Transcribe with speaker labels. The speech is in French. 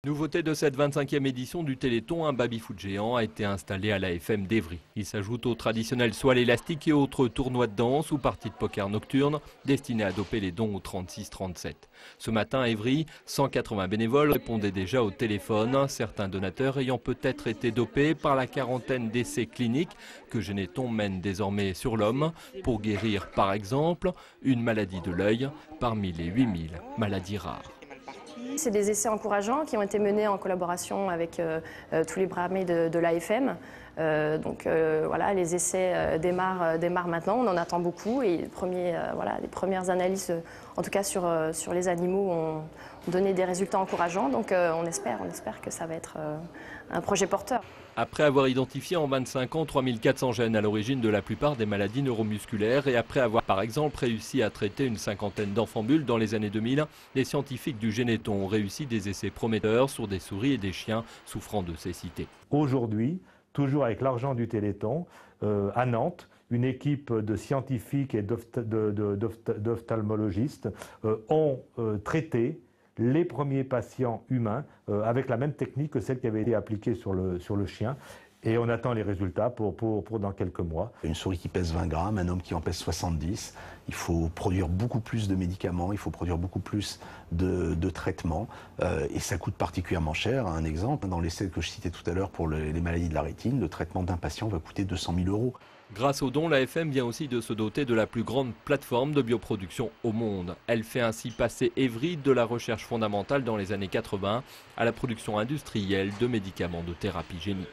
Speaker 1: Nouveauté de cette 25e édition du Téléthon, un baby-foot géant a été installé à l'AFM d'Evry. Il s'ajoute aux traditionnels soies élastiques et autres tournois de danse ou parties de poker nocturnes destinés à doper les dons au 36-37. Ce matin à Evry, 180 bénévoles répondaient déjà au téléphone, certains donateurs ayant peut-être été dopés par la quarantaine d'essais cliniques que Geneton mène désormais sur l'homme pour guérir par exemple une maladie de l'œil parmi les 8000 maladies rares.
Speaker 2: C'est des essais encourageants qui ont été menés en collaboration avec tous les bras armés de l'AFM. Voilà, les essais démarrent maintenant, on en attend beaucoup et les premières analyses, en tout cas sur les animaux, ont donné des résultats encourageants. Donc on espère que ça va être un projet porteur.
Speaker 1: Après avoir identifié en 25 ans 3400 gènes à l'origine de la plupart des maladies neuromusculaires et après avoir par exemple réussi à traiter une cinquantaine d'enfants bulles dans les années 2000, les scientifiques du Geneton ont réussi des essais prometteurs sur des souris et des chiens souffrant de cécité.
Speaker 3: Aujourd'hui, toujours avec l'argent du Téléthon, à Nantes, une équipe de scientifiques et d'ophtalmologistes ont traité les premiers patients humains avec la même technique que celle qui avait été appliquée sur le chien. Et on attend les résultats pour dans quelques mois.
Speaker 4: Une souris qui pèse 20 grammes, un homme qui en pèse 70. Il faut produire beaucoup plus de médicaments, il faut produire beaucoup plus de traitements. Et ça coûte particulièrement cher. Un exemple, dans l'essai que je citais tout à l'heure pour les maladies de la rétine, le traitement d'un patient va coûter 200 000 €.
Speaker 1: Grâce aux dons, l'AFM vient aussi de se doter de la plus grande plateforme de bioproduction au monde. Elle fait ainsi passer Evry de la recherche fondamentale dans les années 80 à la production industrielle de médicaments de thérapie génique.